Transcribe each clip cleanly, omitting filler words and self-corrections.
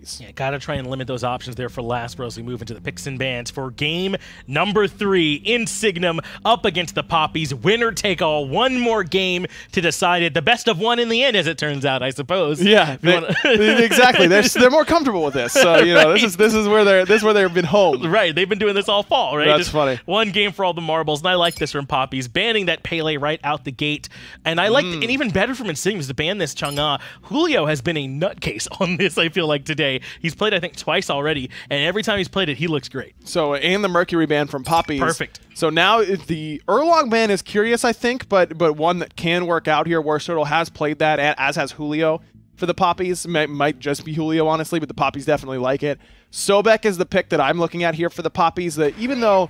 Poppies. Yeah, gotta try and limit those options there for LASBRA as we move into the picks and bans for game number 3. Insignem up against the Papis. Winner take all. One more game to decide it. The best of one in the end, as it turns out, I suppose. Yeah, exactly. They're more comfortable with this. So you know, this is where they've been home. Right, they've been doing this all fall, right? That's Just funny. One game for all the marbles, and I like this from Papis, banning that Pele right out the gate. And I like, and even better from Insignem is to ban this Chang'e. Julio has been a nutcase on this, I feel like, today. He's played, I think, twice already, and every time he's played it, he looks great. So, and the Mercury ban from Papis. Perfect. So now the Erlong ban is curious, I think, but one that can work out here. WorstTurttle has played that, as has Julio for the Papis. Might just be Julio, honestly, but the Papis definitely like it. Sobek is the pick that I'm looking at here for the Papis. That even though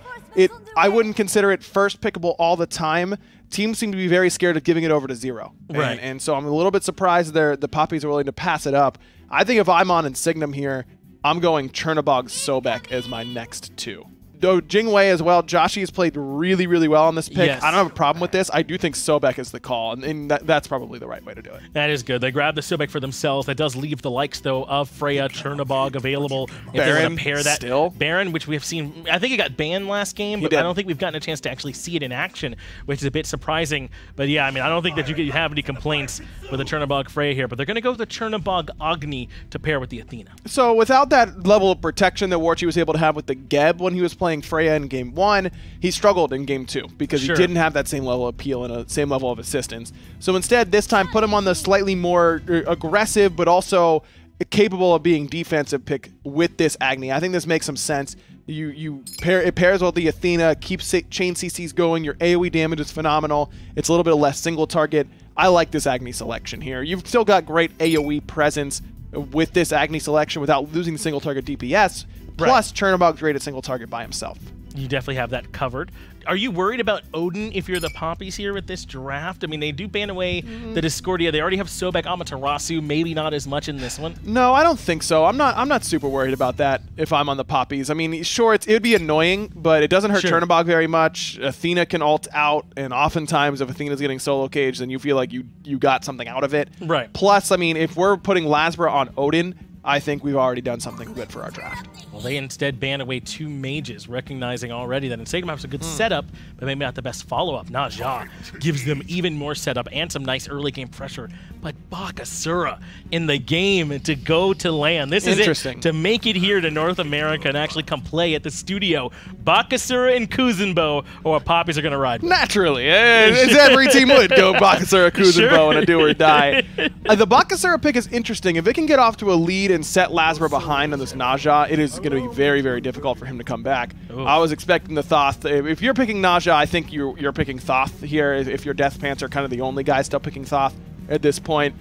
I wouldn't consider it first pickable all the time, teams seem to be very scared of giving it over to Zearoe. Right. And so I'm a little bit surprised the Papis are willing to pass it up. I think if I'm on Insignem here, I'm going Chernobog Sobek as my next 2. Though Jing as well, Joshy has played really, really well on this pick. Yes. I don't have a problem with this. I do think Sobek is the call, and that's probably the right way to do it. That is good. They grab the Sobek for themselves. That does leave the likes, though, of Freya, Chernobog available. If they want to pair that. Still. Baron, which we have seen, I think it got banned last game, but I don't think we've gotten a chance to actually see it in action, which is a bit surprising. But yeah, I mean, I don't think that you have any complaints with the Chernobog Freya here, but they're going to go with the Chernobog Agni to pair with the Athena. So without that level of protection that Warchi was able to have with the Geb when he was playing Freya in Game 1, he struggled in Game 2 because he didn't have that same level of appeal and a same level of assistance. So instead, this time, put him on the slightly more aggressive but also capable of being defensive pick with this Agni. I think this makes some sense. It pairs with the Athena, keeps chain CCs going. Your AoE damage is phenomenal. It's a little bit less single target. I like this Agni selection here. You've still got great AoE presence with this Agni selection without losing the single target DPS. Plus, Chernobog's great at single target by himself. You definitely have that covered. Are you worried about Odin if you're the Papis here with this draft? I mean, they do ban away the Discordia. They already have Sobek, Amaterasu, maybe not as much in this one. No, I don't think so. I'm not super worried about that if I'm on the Papis. I mean, sure, it would be annoying, but it doesn't hurt Chernobog very much. Athena can ult out, and oftentimes if Athena's getting solo caged, then you feel like you got something out of it. Right. Plus, I mean, if we're putting LASBRA on Odin, I think we've already done something good for our draft. Well, they instead ban away 2 mages, recognizing already that Insignem has a good setup, but maybe not the best follow-up. Naja gives them even more setup and some nice early game pressure. But Bakasura in the game to go to land. This is it, to make it here to North America and actually come play at the studio. Bakasura and Kuzenbo, or what Papis are going to ride with. Naturally. As every team would go Bakasura, Kuzenbo, and a do or die. The Bakasura pick is interesting. If it can get off to a lead and set LASBRA behind on this Naja, it is going to be very, very difficult for him to come back. Ooh. I was expecting the Thoth. If you're picking Naja, I think you're picking Thoth here. If you're DeathPanter, kind of the only guy still picking Thoth at this point.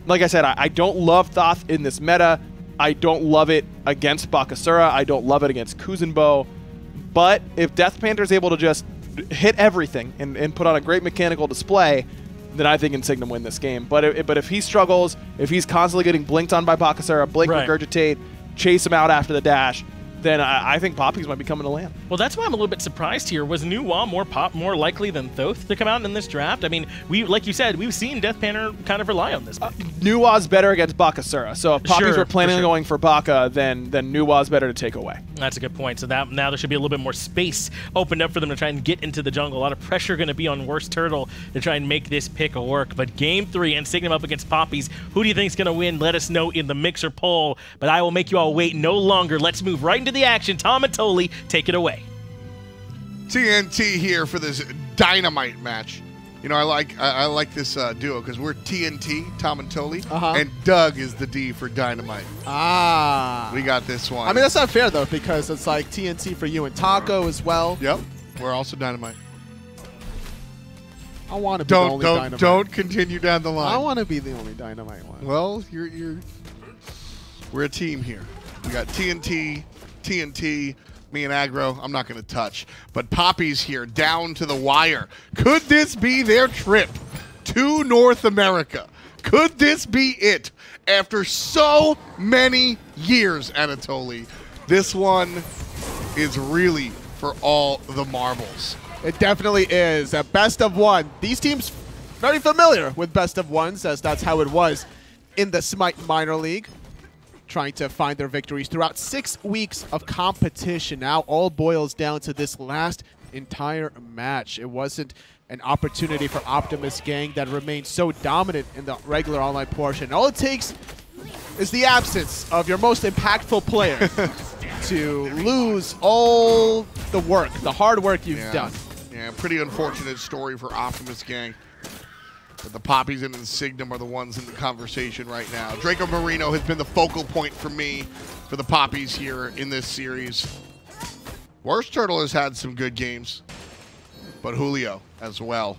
Like I said, I don't love Thoth in this meta. I don't love it against Bakasura. I don't love it against Kuzenbo. But if DeathPanter is able to just hit everything and put on a great mechanical display, then I think Insignem win this game. But if he struggles, if he's constantly getting blinked on by Bakasura, blink, regurgitate, chase him out after the dash, then I think Papis might be coming to land. Well, that's why I'm a little bit surprised here. Was Nuwa more likely than Thoth to come out in this draft? I mean, like you said, we've seen DeathPanter kind of rely on this. Nuwa's better against Bakasura. So if Papis were planning on going for Baka, then Nuwa's better to take away. That's a good point. So now there should be a little bit more space opened up for them to try and get into the jungle. A lot of pressure going to be on WorstTurttle to try and make this pick work. But game 3, Insignem up against Papis. Who do you think is going to win? Let us know in the Mixer poll. But I will make you all wait no longer. Let's move right into the action. Tom and Toli, take it away. TNT here for this dynamite match. You know, I like this duo because we're TNT, Tom and Toli, and Doug is the D for dynamite. Ah. We got this one. I mean, that's not fair, though, because it's like TNT for you and Taco as well. Yep. We're also dynamite. I want to be the only dynamite. Don't continue down the line. I want to be the only dynamite one. Well, we're a team here. We got TNT, me and Aggro, I'm not going to touch. But Papis here, down to the wire. Could this be their trip to North America? Could this be it? After so many years, Anatoly, this one is really for all the marbles. It definitely is. A best of one. These teams very familiar with best of ones, as that's how it was in the Smite Minor League. trying to find their victories throughout 6 weeks of competition. Now all boils down to this last entire match. It wasn't an opportunity for Optimus Gang that remained so dominant in the regular online portion. All it takes is the absence of your most impactful player to lose all the work, the hard work you've done. Yeah, pretty unfortunate story for Optimus Gang. But the Papis and Insignem are the ones in the conversation right now. Dracomarino has been the focal point for me for the Papis here in this series. WorstTurttle has had some good games, but Julio as well.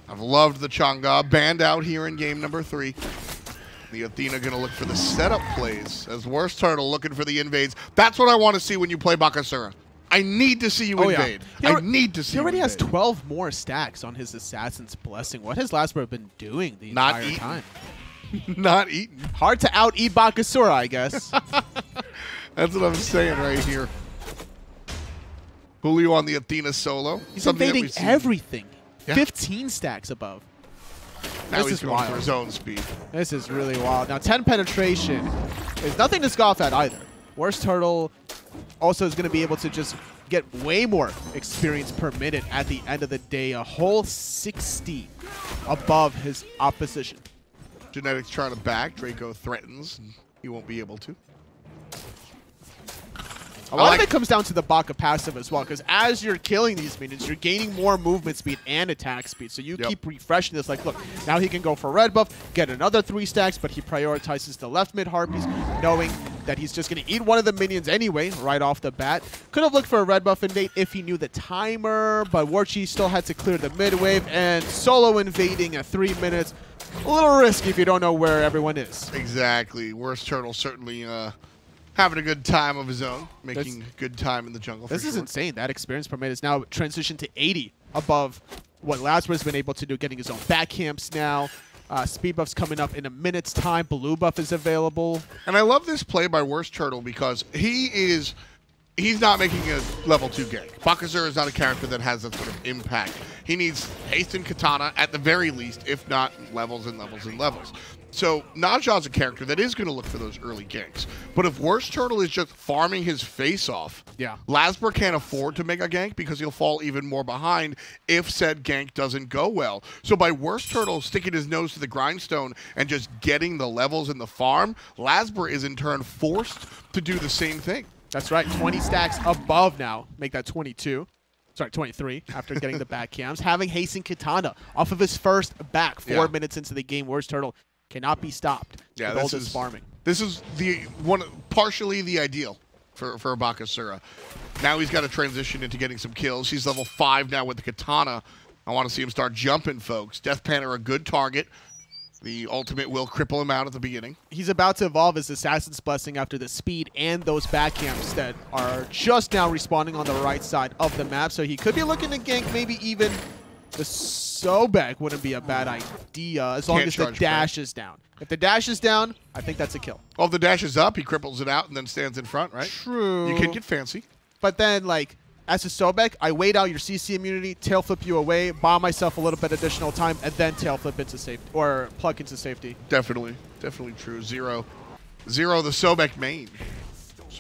I've loved the Chang'e banned out here in game number 3. The Athena going to look for the setup plays as WorstTurttle looking for the invades. That's what I want to see when you play Bakasura. I need to see you invade. I need to see you invade. He already has 12 more stacks on his Assassin's Blessing. What has LASBRA been doing the entire time? Not eating. Hard to out-eat Bakasura, I guess. That's what I'm saying right here. Julio on the Athena solo. He's invading everything. Yeah. 15 stacks above. Now he's going for his own speed. This is really wild. Now 10 penetration is nothing to scoff at either. WorstTurttle also is going to be able to just get way more experience per minute at the end of the day. A whole 60 above his opposition. Genetics trying to back. Draco threatens. And he won't be able to. A lot of it comes down to the Baka passive as well, because as you're killing these minions, you're gaining more movement speed and attack speed. So you keep refreshing this. Like, look, now he can go for red buff, get another 3 stacks, but he prioritizes the left mid Harpies, knowing that he's just going to eat one of the minions anyway, right off the bat. Could have looked for a red buff invade if he knew the timer, but Warchi still had to clear the mid wave, and solo invading at 3 minutes. A little risky if you don't know where everyone is. Exactly. WorstTurtle certainly having a good time of his own, making good time in the jungle. This is insane. That experience per minute is now transitioned to 80 above what LASBRA's been able to do, getting his own back camps now. Speed buff's coming up in a minute's time. Blue buff is available. And I love this play by WorstTurtle because he's not making a level 2 gank. Bakasura is not a character that has that sort of impact. He needs haste and katana at the very least, if not levels and levels and levels. So Naja's a character that is going to look for those early ganks. But if WorstTurtle is just farming his face off, LASBRA can't afford to make a gank because he'll fall even more behind if said gank doesn't go well. So by WorstTurtle sticking his nose to the grindstone and just getting the levels in the farm, LASBRA is in turn forced to do the same thing. That's right, 20 stacks above now. Make that 22. Sorry, 23 after getting the back cams. Having Hasten Katana off of his first back 4 minutes into the game. WorstTurtle cannot be stopped. Yeah, this is farming. This is partially the ideal for Bakasura. Now he's got to transition into getting some kills. He's level 5 now with the katana. I want to see him start jumping, folks. DeathPanter a good target. The ultimate will cripple him out at the beginning. He's about to evolve his Assassin's Blessing after the speed and those back camps that are just now respawning on the right side of the map. So he could be looking to gank maybe even the Sobek. Wouldn't be a bad idea as long as the dash is down. If the dash is down, I think that's a kill. Well, if the dash is up, he cripples it out and then stands in front, right? True. You can get fancy. But then, like, as a Sobek, I wait out your CC immunity, tail flip you away, bomb myself a little bit additional time, and then tail flip into safety, or plug into safety. Definitely. Definitely true. Zearoe the Sobek main.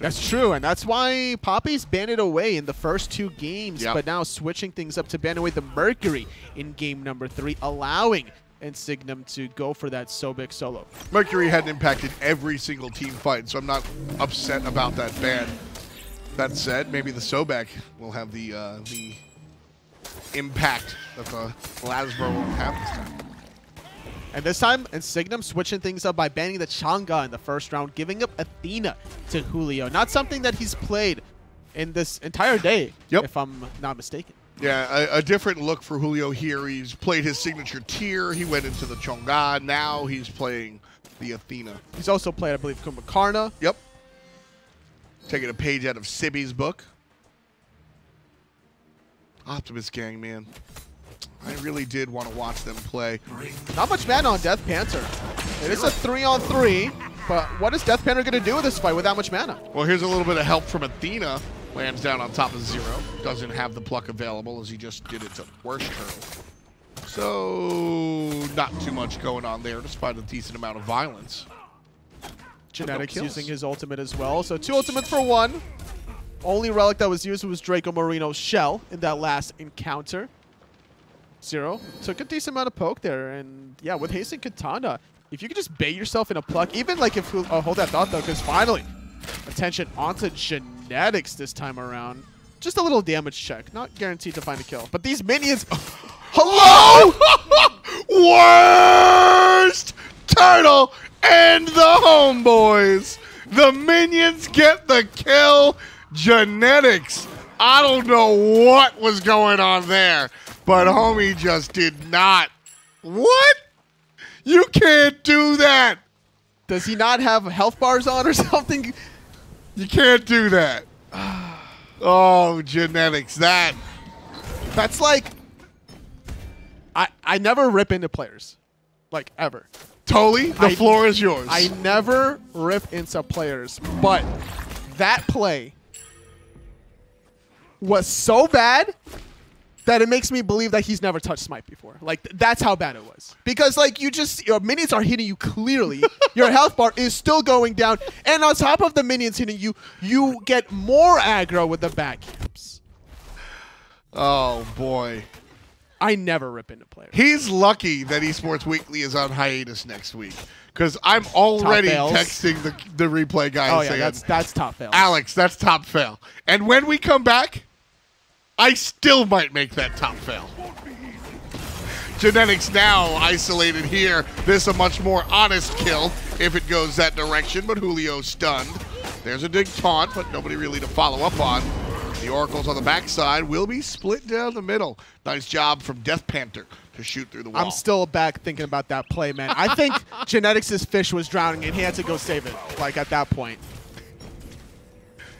That's true, and that's why Papis banned it away in the first 2 games, but now switching things up to ban away the Mercury in game number 3, allowing Insignem to go for that Sobek solo. Mercury hadn't impacted every single team fight, so I'm not upset about that ban. That said, maybe the Sobek will have the impact that the LASBRA won't have this time. And this time, Insignem switching things up by banning the Chang'e in the first round, giving up Athena to Julio. Not something that he's played in this entire day, if I'm not mistaken. Yeah, a different look for Julio here. He's played his signature tier. He went into the Chang'e. Now he's playing the Athena. He's also played, I believe, Kumakarna. Yep. Taking a page out of Sibby's book. Optimus Gang, man. I really did want to watch them play. Not much mana on DeathPanter. It is a 3-on-3, but what is DeathPanter going to do with this fight with that much mana? Well, here's a little bit of help from Athena. Lands down on top of Zearoe. Doesn't have the pluck available as he just did it to WorstTurtle. So, not too much going on there despite a decent amount of violence. Genetics using his ultimate as well. So 2 ultimates for 1. Only relic that was used was Dracomarino's shell in that last encounter. Zearoe took a decent amount of poke there. And yeah, with Hasten Katana, if you could just bait yourself in a pluck, even like if you hold that thought though, because finally, attention onto Genetics this time around. Just a little damage check. Not guaranteed to find a kill. But these minions... Hello! WorstTurttle and the homeboys. The minions get the kill. Genetics. I don't know what was going on there, but homie just did not. What? You can't do that. Does he not have health bars on or something? You can't do that. Oh, Genetics. That's like... I never rip into players. Like, ever. Totally. The floor is yours. I never rip into players. But that play was so bad that it makes me believe that he's never touched Smite before. Like, that's how bad it was. Because, like, your minions are hitting you clearly. Your health bar is still going down. And on top of the minions hitting you, you get more aggro with the back camps. Oh, boy. I never rip into players. He's lucky that Esports Weekly is on hiatus next week, because I'm already texting the replay guy saying, that's top fail. Alex, that's top fail. And when we come back, I still might make that top fail. Genetics now isolated here. This a much more honest kill if it goes that direction, but Julio stunned. There's a dig taunt, but nobody really to follow up on. The Oracles on the backside will be split down the middle. Nice job from DeathPanter to shoot through the wall. I'm still back thinking about that play, man. I think Genetics' fish was drowning and he had to go save it, like at that point.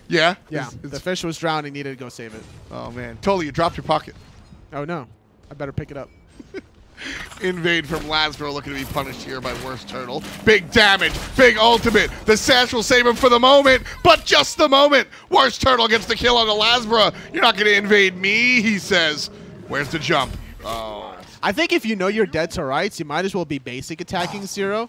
Yeah? Yeah, the fish was drowning, needed to go save it. Oh, man. Totally, you dropped your pocket. Oh, no. I better pick it up. Invade from LASBRA looking to be punished here by WorstTurttle. Big damage, big ultimate. The sash will save him for the moment, but just the moment. WorstTurttle gets the kill on the LASBRA. You're not going to invade me, he says. Where's the jump? Oh. I think if you know you're dead to rights, you might as well be basic attacking Zearoe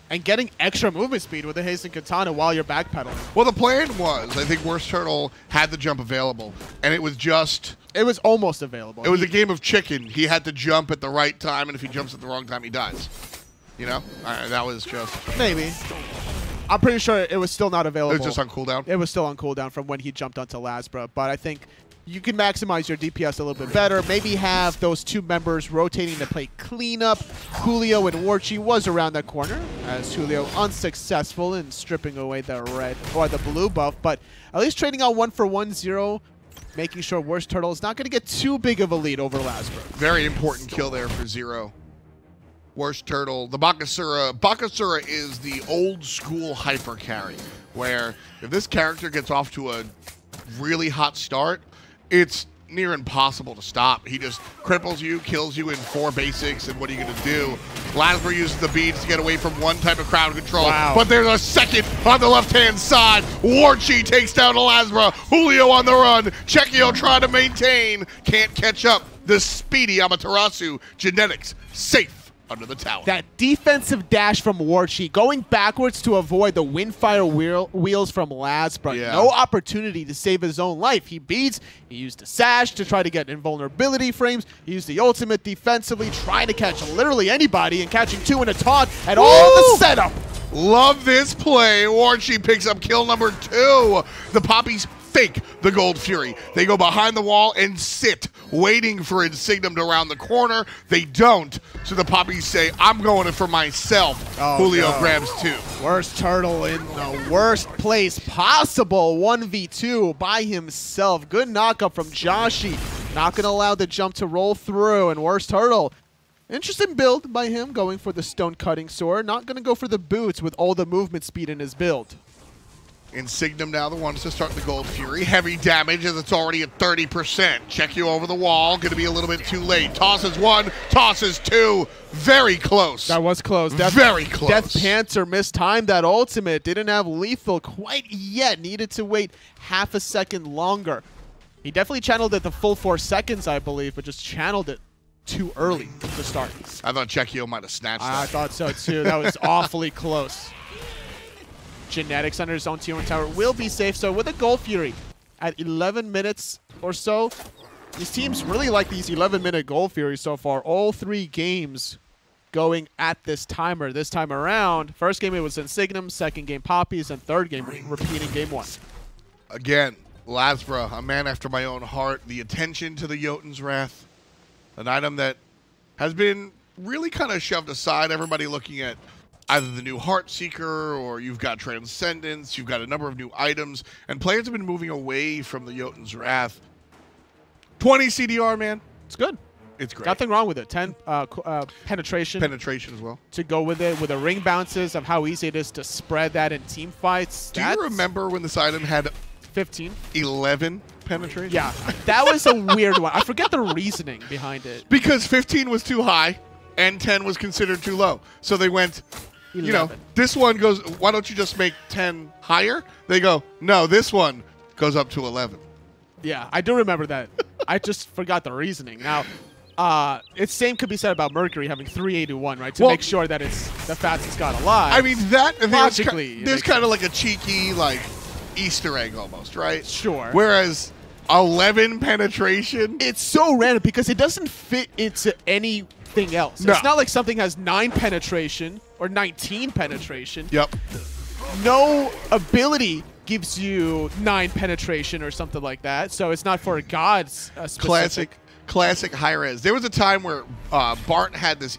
and getting extra movement speed with the Hasten Katana while you're backpedaling. Well, the plan was, I think WorstTurttle had the jump available, and it was just... It was almost available. It was a game of chicken. He had to jump at the right time, and if he jumps at the wrong time, he dies. You know? That was just... Maybe. I'm pretty sure it was still not available. It was just on cooldown? It was still on cooldown from when he jumped onto LASBRA, but I think you can maximize your DPS a little bit better. Maybe have those two members rotating to play cleanup. Julio and Warchi was around that corner, as Julio unsuccessful in stripping away the red or the blue buff, but at least trading out 1-for-1 Zearoe, making sure WorstTurttle is not going to get too big of a lead over LASBRA. Very important kill there for Zearoe. WorstTurttle, the Bakasura. Bakasura is the old school hyper carry, where if this character gets off to a really hot start, it's near impossible to stop. He just cripples you, kills you in 4 basics, and what are you going to do? LASBRA uses the beads to get away from one type of crowd control, but there's a second on the left-hand side. Warchi takes down LASBRA. Julio on the run. Chekio trying to maintain. Can't catch up. The speedy Amaterasu. Genetics safe under the tower. That defensive dash from Warchi, going backwards to avoid the windfire wheels from LASBRA. Yeah. No opportunity to save his own life. He beats. He used a sash to try to get invulnerability frames. He used the ultimate defensively, trying to catch literally anybody and catching 2 in a taunt and all the setup. Love this play. Warchi picks up kill number 2. The Papis fake the Gold Fury. They go behind the wall and sit, waiting for Insignem to round the corner. They don't, so the Papis say, I'm going it for myself. Julio grabs 2. WorstTurttle in the worst place possible. 1v2 by himself. Good knockup from Joshy. Not going to allow the jump to roll through, and WorstTurttle, interesting build by him, going for the stone cutting sword. Not going to go for the boots with all the movement speed in his build. Insignem now the ones to start the Gold Fury. Heavy damage as it's already at 30%. Check you over the wall. Going to be a little bit too late. Tosses 1, tosses 2. Very close. That was close. Very close. DeathPanter mistimed that ultimate. Didn't have lethal quite yet. Needed to wait half a second longer. He definitely channeled it the full 4 seconds, I believe, but just channeled it too early to start. I thought Chekio might have snatched that. I thought so, too. That was awfully close. Genetics under his own tier 1 tower will be safe. So with a Gold Fury at 11 minutes or so, these teams really like these 11-minute Gold Furies so far. All 3 games going at this timer this time around. First game it was Insignem, second game Papis, and third game repeating game 1. Again, LASBRA, a man after my own heart. The attention to the Jotun's Wrath, an item that has been really kind of shoved aside. Everybody looking at either the new Heartseeker or you've got Transcendence, you've got a number of new items, and players have been moving away from the Jotun's Wrath. 20 CDR, man. It's good. It's great. Nothing wrong with it. 10 penetration. Penetration as well. To go with it, with the ring bounces of how easy it is to spread that in team fights. Do you remember when this item had 15? 11 penetration? Yeah, that was a weird one. I forget the reasoning behind it. Because 15 was too high and 10 was considered too low. So they went, 11. you know, this one goes, why don't you just make 10 higher? They go, no, this one goes up to 11. Yeah, I do remember that. I just forgot the reasoning. Now, it's same could be said about Mercury having 381, right? To make sure that it's the fastest god alive. I mean, that logically, there's kind of like a cheeky, like, Easter egg almost, right? Sure. Whereas 11 penetration, it's so random because it doesn't fit into anything else. No. It's not like something has 9 penetration or 19 penetration. Yep. No ability gives you 9 penetration or something like that. So it's not for a god's specific. Classic hi-rez. There was a time where Bart had this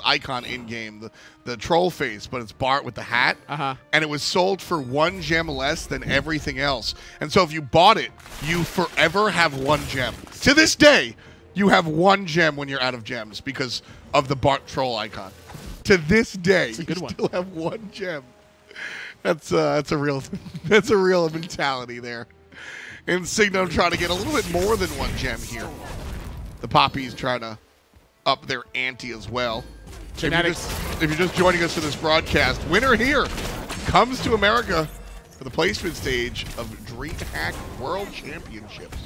icon in game, the troll face, but it's Bart with the hat, and it was sold for 1 gem less than everything else. And so if you bought it, you forever have 1 gem. To this day, you have 1 gem when you're out of gems because of the Bart troll icon. To this day, you still have 1 gem. That's a real mentality there. Insignem trying to get a little bit more than 1 gem here. The Papis trying to up their ante as well. Genetics. If you're just joining us for this broadcast, winner here comes to America for the placement stage of DreamHack World Championships.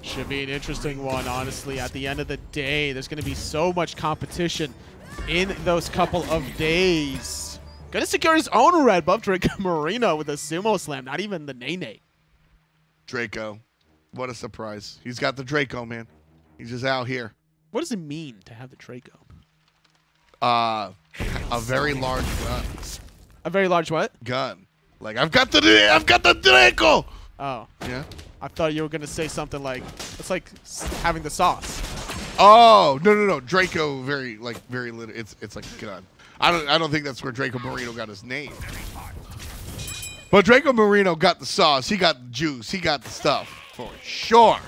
Should be an interesting one, honestly. At the end of the day, there's going to be so much competition in those couple of days. Going to secure his own red buff, Dracomarino, with a sumo slam. Not even the Nene. Draco. What a surprise. He's got the Draco, man. He's just out here. What does it mean to have the Draco? A very large gun. A very large what? Gun. Like, I've got the Draco! Oh. Yeah? I thought you were going to say something like, it's like having the sauce. Oh, no. Draco, very little. It's like a gun. I don't think that's where Dracomarino got his name. But Dracomarino got the sauce. He got the juice. He got the stuff for sure.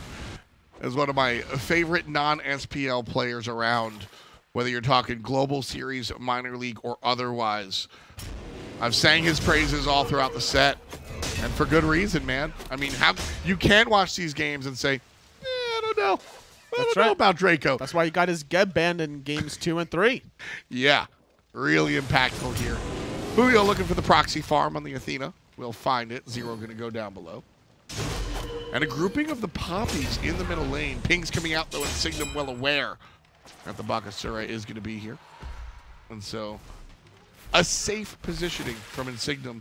As one of my favorite non-SPL players around, whether you're talking Global Series, Minor League, or otherwise. I've sang his praises all throughout the set, and for good reason, man. I mean, you can't watch these games and say, I don't know. I don't know about Draco. That's why he got his Geb banned in games 2 and 3. Yeah, really impactful here. Julio looking for the proxy farm on the Athena. We'll find it. Zearoe going to go down below. And a grouping of the Papis in the middle lane. Ping's coming out, though, and Insignem well aware that the Bakasura is going to be here. And so, a safe positioning from Insignem.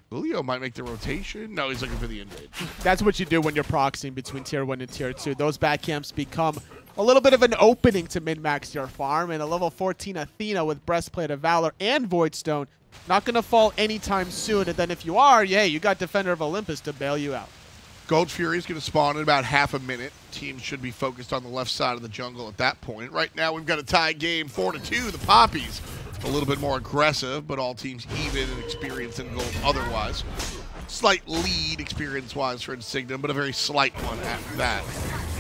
Julio might make the rotation. No, he's looking for the invade. That's what you do when you're proxying between Tier 1 and Tier 2. Those back camps become a little bit of an opening to min-max your farm. And a level 14 Athena with Breastplate of Valor and Voidstone not going to fall anytime soon. And then if you are, yeah, you got Defender of Olympus to bail you out. Gold Fury is going to spawn in about half a minute. Teams should be focused on the left side of the jungle at that point. Right now, we've got a tie game 4-2. The Papis a little bit more aggressive, but all teams even in experience and gold otherwise. Slight lead experience-wise for Insignem, but a very slight one at that.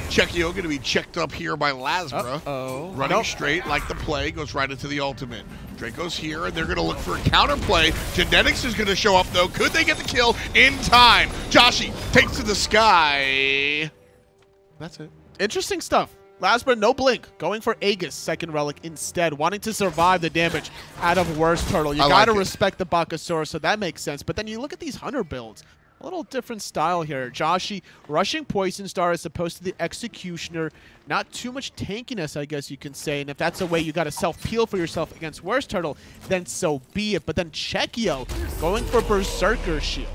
Chekio going to be checked up here by LASBRA. Running straight like the play, goes right into the ultimate. Draco's here, and they're going to look for a counterplay. Genetics is going to show up, though. Could they get the kill in time? Joshy takes to the sky. That's it. Interesting stuff. LASBRA, no blink, going for Aegis, second relic instead, wanting to survive the damage out of WorstTurttle. You got to respect the Bakasura, so that makes sense. But then you look at these Hunter builds. A little different style here. Joshy rushing Poison Star as opposed to the Executioner. Not too much tankiness, I guess you can say. And if that's a way you got to self-peel for yourself against WorstTurttle, then so be it. But then Chekio going for Berserker Shield.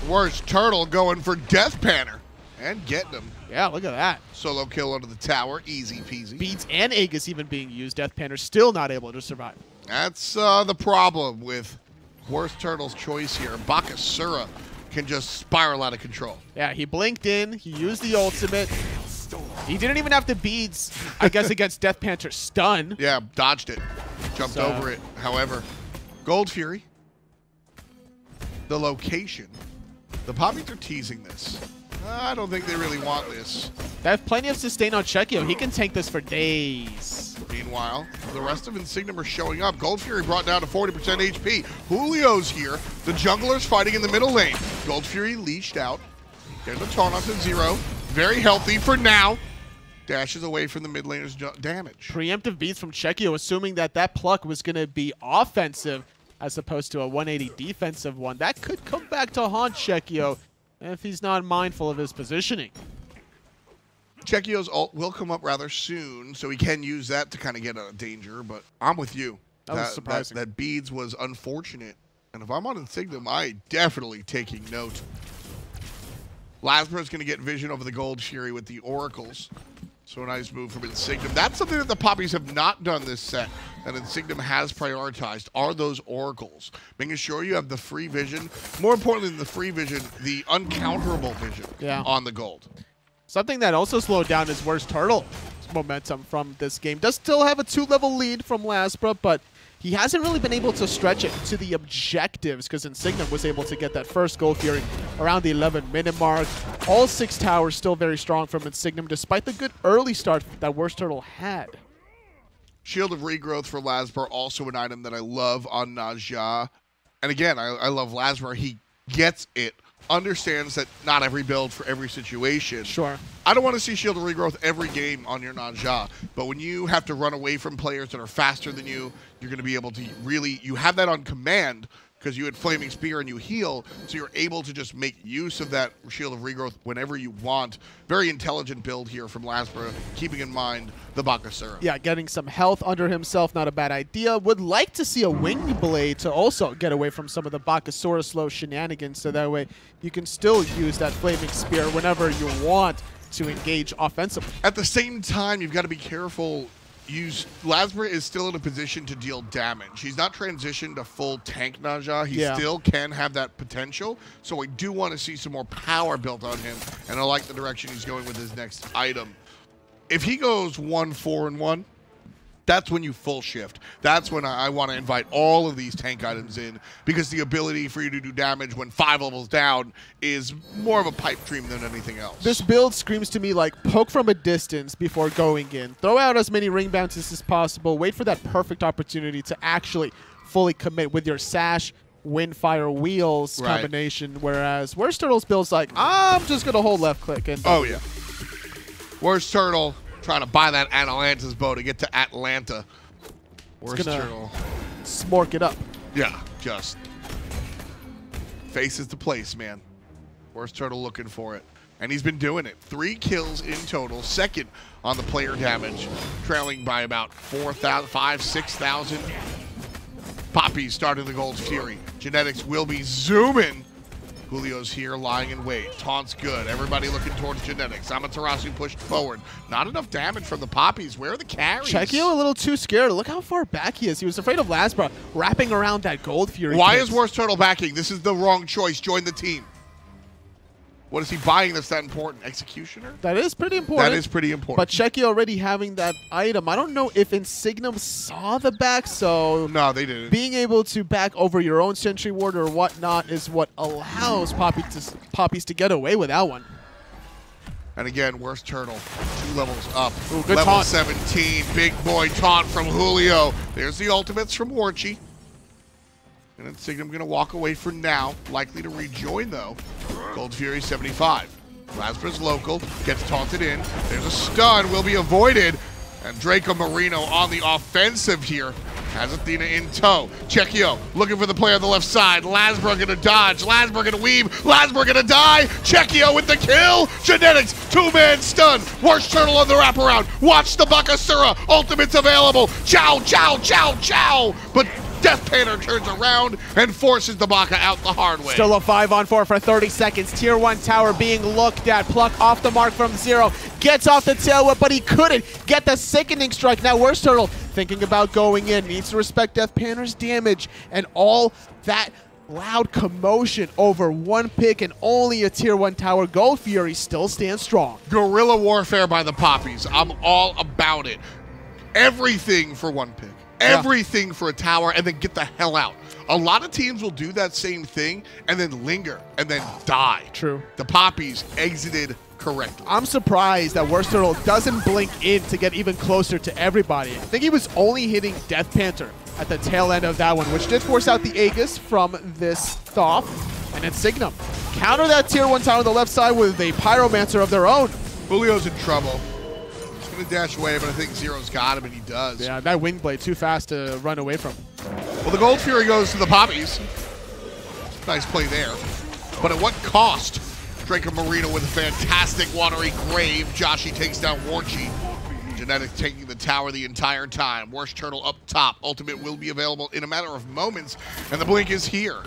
WorstTurtle going for DeathPanter and getting him. Yeah, look at that. Solo kill under the tower, easy peasy. Beads and Aegis even being used. DeathPanter still not able to survive. That's the problem with WorstTurtle's choice here. Bakasura can just spiral out of control. Yeah, he blinked in. He used the ultimate. He didn't even have the beads, I guess, against DeathPanter stun. Yeah, dodged it. Jumped over it. However, Gold Fury, the location. The Papis are teasing this. I don't think they really want this. They have plenty of sustain on Chekio. He can tank this for days. Meanwhile, the rest of Insignem are showing up. Gold Fury brought down to 40% HP. Julio's here. The jungler's fighting in the middle lane. Gold Fury leashed out. There's a taunt onto Zearoe. Very healthy for now. Dashes away from the mid laner's damage. Preemptive beats from Chekio, assuming that that pluck was going to be offensive as opposed to a 180 defensive one. That could come back to haunt Chekio if he's not mindful of his positioning. Chekio's ult will come up rather soon, so he can use that to kind of get out of danger, but I'm with you. That was surprising. That beads was unfortunate, and if I'm on Insignem, I definitely taking note. LASBRA is going to get vision over the Gold Fury with the Oracles. So a nice move from Insignem. That's something that the Papis have not done this set, that Insignem has prioritized, are those Oracles. Making sure you have the free vision. More importantly than the free vision, the uncounterable vision on the gold. Something that also slowed down is WorstTurtle's momentum from this game. Does still have a 2-level lead from LASBRA, but he hasn't really been able to stretch it to the objectives because Insignem was able to get that first Gold Fury around the 11-minute mark. All 6 towers still very strong from Insignem despite the good early start that WorstTurtle had. Shield of Regrowth for LASBRA, also an item that I love on Najah. And again, I love LASBRA. He gets it. Understands that not every build for every situation. Sure. I don't want to see Shield of Regrowth every game on your Najah, but when you have to run away from players that are faster than you, you're going to be able to really, you have that on command because you had Flaming Spear and you heal, so you're able to just make use of that Shield of Regrowth whenever you want. Very intelligent build here from LASBRA, keeping in mind the Bakasura. Yeah, getting some health under himself, not a bad idea. Would like to see a Winged Blade to also get away from some of the Bakasura slow shenanigans, so that way you can still use that Flaming Spear whenever you want to engage offensively. At the same time, you've got to be careful. LASBRA is still in a position to deal damage. He's not transitioned to full tank Najah. He still can have that potential. So I do want to see some more power built on him, and I like the direction he's going with his next item. If he goes 1-4-1, that's when you full shift. That's when I want to invite all of these tank items in, because the ability for you to do damage when 5 levels down is more of a pipe dream than anything else. This build screams to me like poke from a distance before going in. Throw out as many ring bounces as possible. Wait for that perfect opportunity to actually fully commit with your sash, wind, fire, wheels combination. Whereas WorstTurtle's build's like, I'm just going to hold left click. And oh, yeah. WorstTurtle trying to buy that Atalanta's bow to get to Atlanta. WorstTurtle smork it up. Yeah, just faces the place, man. WorstTurtle looking for it. And he's been doing it. 3 kills in total. Second on the player damage. Trailing by about 4,000, 5,000, 6,000. Papis starting the Gold Fury. Genetics will be zooming. Julio's here, lying in wait. Taunt's good. Everybody looking towards Genetics. Amaterasu pushed forward. Not enough damage from the Papis. Where are the carries? Chekio a little too scared. Look how far back he is. He was afraid of LASBRA wrapping around that Gold Fury. Why is WorstTurtle backing? This is the wrong choice. Join the team. What is he buying that's that important? Executioner? That is pretty important. That is pretty important. But Chekio already having that item. I don't know if Insignem saw the back, so no, they didn't. Being able to back over your own Sentry Ward or whatnot is what allows Papis to get away with that one. And again, WorstTurtle, 2 levels up. Ooh, good Level taunt. 17, big boy taunt from Julio. There's the ultimates from Warchi. And Insignem going to walk away for now. Likely to rejoin, though. Gold Fury 75. LASBRA's local. Gets taunted in. There's a stun. Will be avoided. And Dracomarino on the offensive here. Has Athena in tow. Chekio looking for the play on the left side. LASBRA gonna dodge. LASBRA gonna weave. LASBRA gonna die. Chekio with the kill. Genetics, 2-man stun. WorstTurttle on the wraparound. Watch the Bakasura. Ultimate's available. Chow, chow, chow, chow. But DeathPanter turns around and forces the Baka out the hard way. Still a 5-on-4 for 30 seconds. Tier 1 tower being looked at. Pluck off the mark from Zearoe. Gets off the tail whip, but he couldn't get the sickening strike. Now WorstTurttle thinking about going in. Needs to respect DeathPanter's damage and all that loud commotion over one pick and only a tier 1 tower. Gold Fury still stands strong. Guerrilla warfare by the Papis. I'm all about it. Everything for one pick. Everything for a tower, and then get the hell out. A lot of teams will do that same thing and then linger and then die. True. The Papis exited correctly. I'm surprised that WorstTurttle doesn't blink in to get even closer to everybody. I think he was only hitting DeathPanter at the tail end of that one, which did force out the Aegis from this Thoth. And Insignem counter that tier 1 tower on the left side with a Pyromancer of their own. Julio's in trouble. He's gonna dash away, but I think Zero's got him, and he does. Yeah, that Wing Blade too fast to run away from. Well, the Gold Fury goes to the Papis. Nice play there. But at what cost? Dracomarino with a fantastic watery grave. Joshy takes down Warchi. Genetic taking the tower the entire time. WorstTurttle up top. Ultimate will be available in a matter of moments, and the blink is here.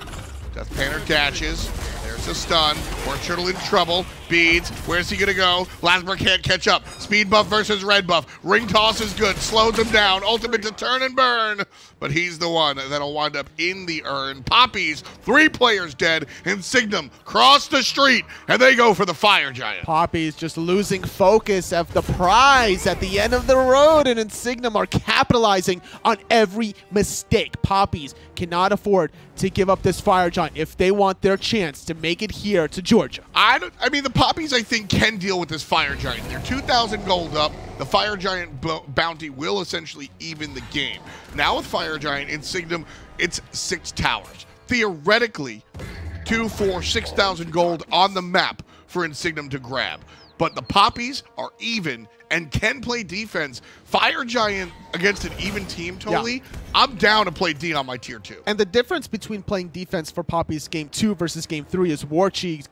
DeathPanter dashes. There's a stun. WorstTurttle in trouble. Beads. Where's he gonna go? LASBRA can't catch up. Speed buff versus red buff. Ring toss is good. Slows him down. Ultimate to turn and burn. But he's the one that'll wind up in the urn. Papis, 3 players dead. Insignem cross the street, and they go for the fire giant. Papis just losing focus of the prize at the end of the road, and Insignem are capitalizing on every mistake. Papis cannot afford to give up this fire giant if they want their chance to make it here to Georgia. I mean, the Papis, I think, can deal with this fire giant. They're 2,000 gold up. The fire giant bounty will essentially even the game. Now with fire giant, Insignem, it's 6 towers. Theoretically, 2, 4, 6,000 gold on the map for Insignem to grab. But the Papis are even and can play defense. Fire Giant against an even team, totally. Yeah. I'm down to play D on my tier 2. And the difference between playing defense for Papis game 2 versus game 3 is Warchi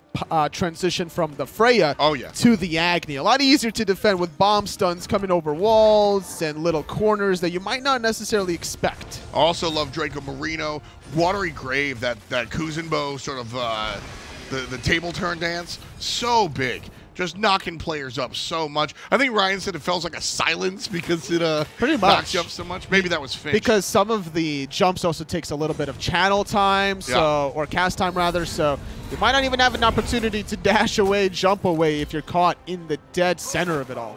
transition from the Freya to the Agni. A lot easier to defend with bomb stuns coming over walls and little corners that you might not necessarily expect. Also love Dracomarino. Watery Grave, that Kuzenbo sort of the table turn dance. So big. Just knocking players up so much. I think Ryan said it felt like a silence because it knocks you up so much. Maybe that was Finch. Because some of the jumps also takes a little bit of channel time, or cast time rather, so you might not even have an opportunity to dash away, jump away if you're caught in the dead center of it all.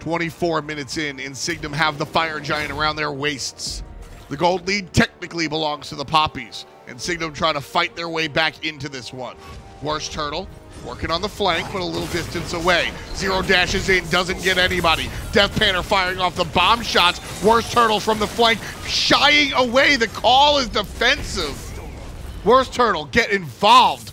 24 minutes in, Insignem have the fire giant around their waists. The gold lead technically belongs to the Papis. Insignem trying to fight their way back into this one. WorstTurttle working on the flank, but a little distance away. Zearoe dashes in, doesn't get anybody. DeathPanter firing off the bomb shots. WorstTurtle from the flank, shying away. The call is defensive. WorstTurtle, get involved.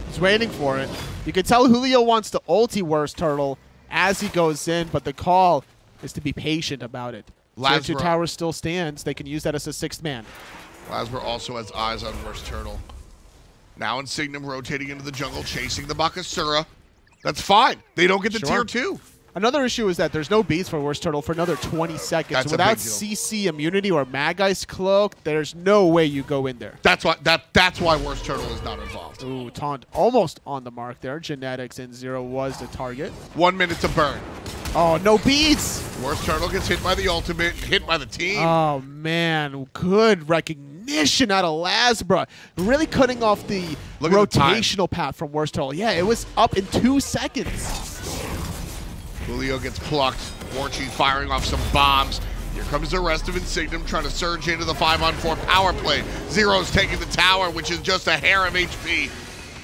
He's waiting for it. You can tell Julio wants to ulti WorstTurtle as he goes in, but the call is to be patient about it. Tier 2 tower still stands. They can use that as a 6th man. LASBRA also has eyes on WorstTurtle. Now Insignem rotating into the jungle, chasing the Bakasura. That's fine. They don't get the tier 2. Another issue is that there's no beats for WorstTurtle for another 20 seconds. That's without CC immunity or Mag Ice Cloak, there's no way you go in there. That's why WorstTurtle is not involved. Ooh, taunt almost on the mark there. Genetics and Zearoe was the target. 1 minute to burn. Oh, no beats. WorstTurtle gets hit by the ultimate, hit by the team. Oh, man. Good recognition out of LASBRA. Really cutting off the rotational path from WorstTurtle. Yeah, it was up in 2 seconds. Julio gets plucked. Warchi firing off some bombs. Here comes the rest of Insignem trying to surge into the 5-on-4 power play. Zero's taking the tower, which is just a hair of HP.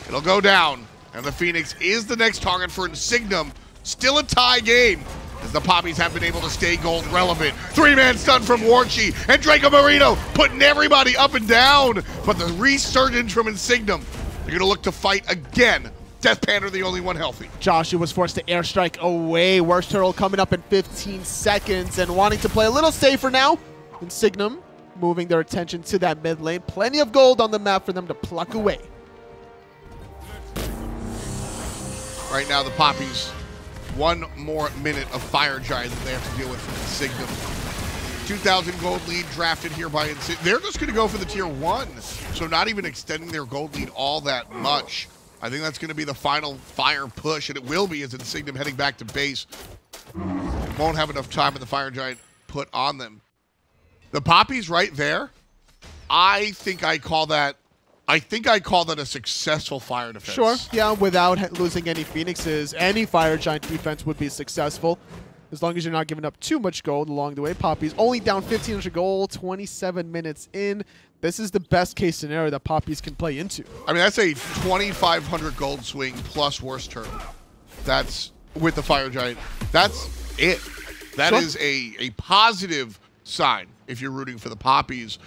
It'll go down, and the Phoenix is the next target for Insignem. Still a tie game, as the Papis have been able to stay gold relevant. 3-man stun from Warchi, and Dracomarino putting everybody up and down. But the resurgence from Insignem, they're going to look to fight again DeathPanter the only one healthy. Joshy was forced to airstrike away. WorstTurttle coming up in 15 seconds and wanting to play a little safer now. Insignem moving their attention to that mid lane. Plenty of gold on the map for them to pluck away. Right now, the Papis, 1 more minute of Fire Giant that they have to deal with from Insignem. 2,000 gold lead drafted here by Insignem. They're just going to go for the tier 1, so not even extending their gold lead all that much. I think that's going to be the final fire push, and it will be as Insignem heading back to base. Won't have enough time with the Fire Giant put on them. The Papis right there, I think I call that a successful fire defense. Sure, yeah, without losing any Phoenixes, any Fire Giant defense would be successful. As long as you're not giving up too much gold along the way. Papis only down 1,500 gold, 27 minutes in. This is the best case scenario that Papis can play into. I mean, that's a 2,500 gold swing plus WorstTurttle. That's with the Fire Giant. That's it. That is a positive sign if you're rooting for the Papis.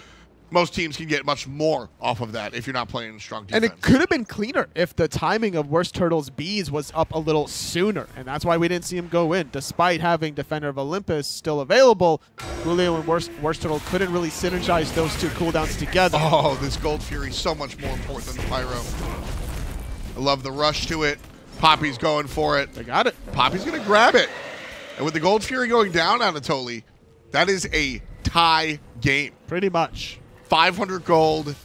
Most teams can get much more off of that if you're not playing strong defense. And it could have been cleaner if the timing of WorstTurtle's bees was up a little sooner. And that's why we didn't see him go in. Despite having Defender of Olympus still available, Julio and WorstTurtle couldn't really synergize those two cooldowns together. Oh, this Gold Fury is so much more important than the Pyro. I love the rush to it. Poppy's going for it. They got it. Poppy's going to grab it. And with the Gold Fury going down, Anatoly, that is a tie game. Pretty much. 500 gold.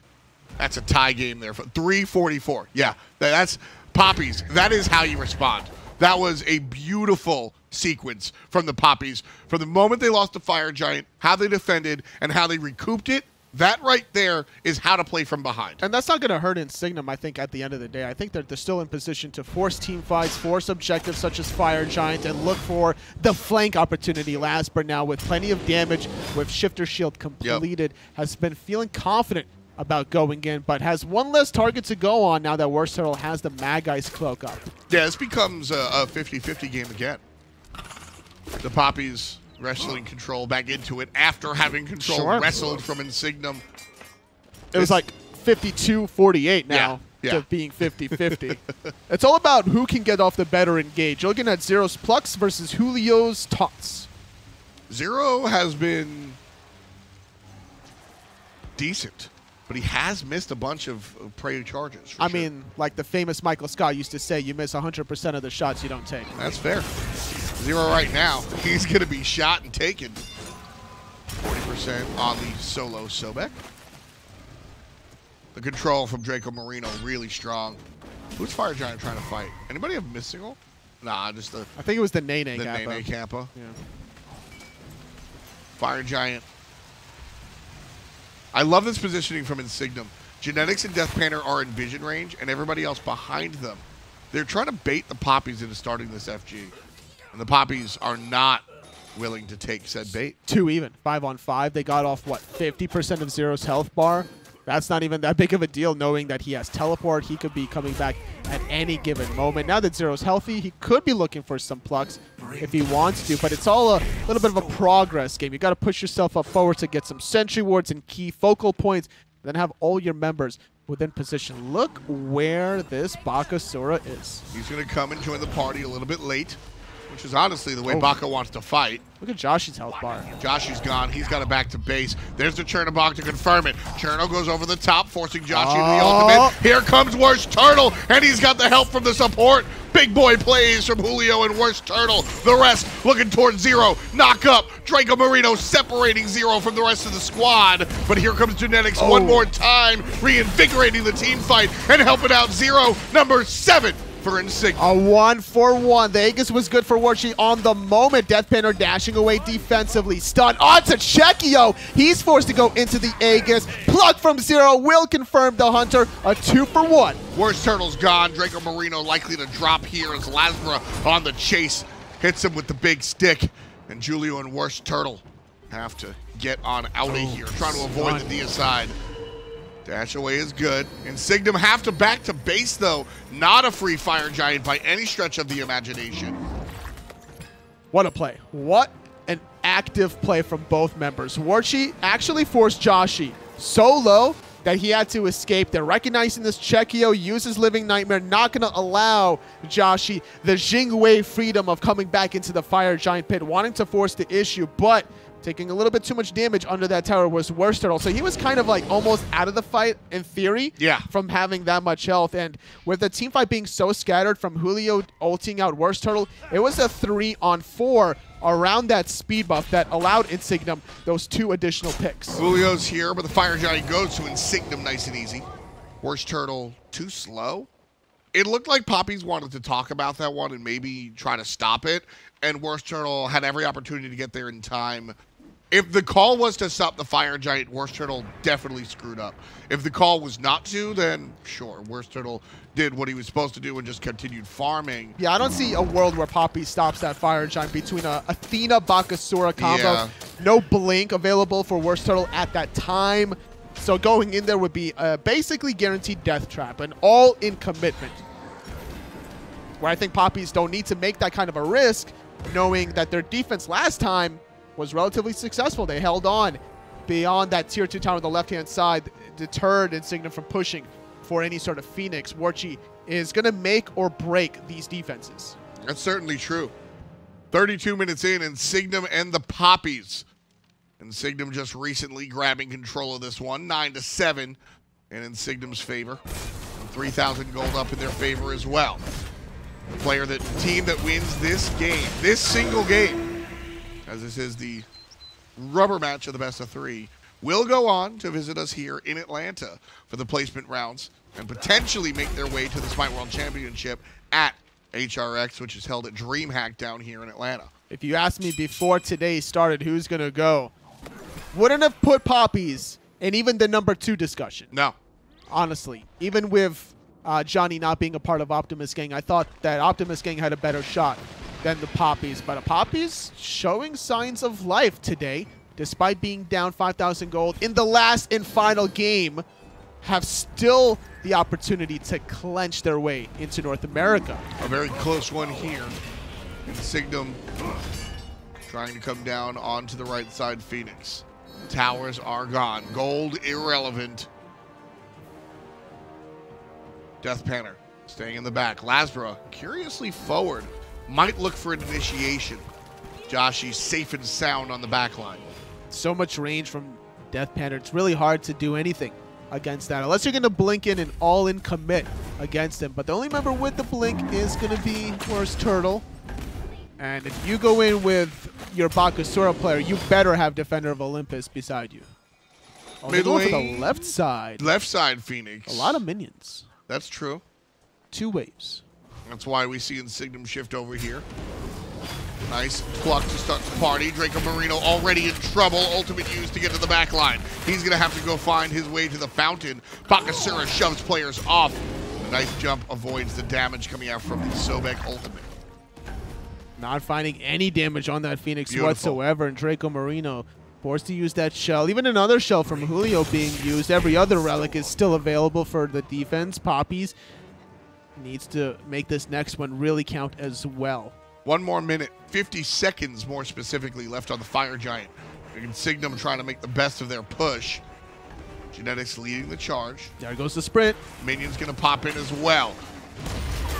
That's a tie game there. 344. Yeah, that's Papis. That is how you respond. That was a beautiful sequence from the Papis. From the moment they lost the Fire Giant, how they defended, and how they recouped it, that right there is how to play from behind. And that's not going to hurt Insignem, I think, at the end of the day. I think that they're still in position to force team fights, force objectives such as Fire Giant, and look for the flank opportunity. LASBRA now with plenty of damage, with Shifter Shield completed, has been feeling confident about going in, but has one less target to go on now that WorstTurtle has the Mag-Ice Cloak up. Yeah, this becomes a 50-50 game again. The Papis wrestling control back into it after having control wrestled from Insignem. It was like 52-48 now to being 50-50. It's all about who can get off the better engage. You're looking at Zearoe's Plucks versus Julio's Thoths. Zearoe has been decent, but he has missed a bunch of prey charges. I mean, like the famous Michael Scott used to say, you miss 100% of the shots you don't take. That's fair. Zearoe right now, he's going to be shot and taken. 40% on the solo Sobek. The control from Dracomarino really strong. Who's Fire Giant trying to fight? Anybody have Mystical? Nah, just the... I think it was the Nene Kappa. The Nene Kappa. Yeah. Fire Giant. I love this positioning from Insignem. Genetics and DeathPanter are in vision range, and everybody else behind them. They're trying to bait the Papis into starting this FG. And the Papis are not willing to take said bait. 2 even. 5-on-5. They got off, what, 50% of Zearoe's health bar? That's not even that big of a deal, knowing that he has teleport. He could be coming back at any given moment. Now that Zearoe's healthy, he could be looking for some plucks if he wants to, but it's all a little bit of a progress game. You got to push yourself up forward to get some sentry wards and key focal points, then have all your members within position. Look where this Bakasura is. He's going to come and join the party a little bit late, which is honestly the way Baka wants to fight. Look at Joshy's health bar. Joshy's gone. He's got it back to base. There's the Chernobog to confirm it. Cherno goes over the top, forcing Joshy to the ultimate. Here comes WorstTurttle, and he's got the help from the support. Big boy plays from Julio and WorstTurtle. The rest looking towards Zearoe. Knock up. Dracomarino separating Zearoe from the rest of the squad. But here comes Genetics one more time, reinvigorating the team fight and helping out Zearoe, number 7. For Insignem. A 1-for-1. The Aegis was good for Warchi on the moment. DeathPanter dashing away defensively. Stun onto Chekio. He's forced to go into the Aegis. Plug from Zearoe will confirm the Hunter. A 2-for-1. WorstTurtle's gone. Dracomarino likely to drop here as LASBRA on the chase. Hits him with the big stick. And Julio and WorstTurtle have to get on out of here. Trying to avoid the deicide. Dash away is good. Insignem have to back to base, though. Not a free Fire Giant by any stretch of the imagination. What a play. What an active play from both members. Warchi actually forced Joshy so low that he had to escape. They're recognizing this. Chekio uses Living Nightmare, not going to allow Joshy the Jing Wei freedom of coming back into the Fire Giant pit, wanting to force the issue, but taking a little bit too much damage under that tower was WorstTurttle. So he was kind of like almost out of the fight in theory from having that much health. And with the team fight being so scattered from Julio ulting out WorstTurttle, it was a 3-on-4 around that speed buff that allowed Insignem those 2 additional picks. Julio's here, but the Fire Giant goes to Insignem nice and easy. WorstTurttle too slow. It looked like Papis wanted to talk about that one and maybe try to stop it, and WorstTurtle had every opportunity to get there in time. If the call was to stop the Fire Giant, WorstTurtle definitely screwed up. If the call was not to, then sure, WorstTurtle did what he was supposed to do and just continued farming. Yeah, I don't see a world where Papis stops that Fire Giant between a Athena Bakasura combo. Yeah. No blink available for WorstTurtle at that time. So going in there would be basically guaranteed death trap, an all-in commitment. Where I think Papis don't need to make that kind of a risk, knowing that their defense last time was relatively successful. They held on beyond that tier 2 tower on the left-hand side, deterred Insignem from pushing for any sort of Phoenix. Warchi is going to make or break these defenses. That's certainly true. 32 minutes in, Insignem and the Papis. Insignem just recently grabbing control of this one, 9-7 in Insignem's favor. 3,000 gold up in their favor as well. Team that wins this game, this single game, as this is the rubber match of the best of 3, will go on to visit us here in Atlanta for the placement rounds and potentially make their way to the Smite World Championship at HRX, which is held at DreamHack down here in Atlanta. If you asked me before today started who's going to go, wouldn't have put Papis in even the number 2 discussion. No. Honestly, even with Johnny not being a part of Optimus Gang, I thought that Optimus Gang had a better shot than the Papis. But Papis showing signs of life today, despite being down 5,000 gold in the last and final game, have still the opportunity to clench their way into North America. A very close one here. Insignem trying to come down onto the right side. Phoenix. Towers are gone. Gold irrelevant. DeathPanter staying in the back. LASBRA curiously forward. Might look for an initiation. Joshy safe and sound on the back line. So much range from DeathPanter. It's really hard to do anything against that, unless you're going to blink in an all-in commit against him. But the only member with the blink is going to be WorstTurttle. And if you go in with your Bakasura player, you better have Defender of Olympus beside you. Mid lane, for the left side. Left side Phoenix. A lot of minions. That's true. 2 waves. That's why we see Insignem shift over here. Nice pluck to start the party. Dracomarino already in trouble. Ultimate used to get to the back line. He's going to have to go find his way to the fountain. Bakasura shoves players off. A nice jump avoids the damage coming out from the Sobek ultimate. Not finding any damage on that Phoenix Beautiful. whatsoever. And Dracomarino forced to use that shell. Even another shell from Julio being used. Every other relic is still available for the defense. Papis needs to make this next one really count as well. 1 more minute, 50 seconds more specifically left on the Fire Giant. Insignem trying to make the best of their push. Genetics leading the charge. There goes the sprint. Minion's going to pop in as well.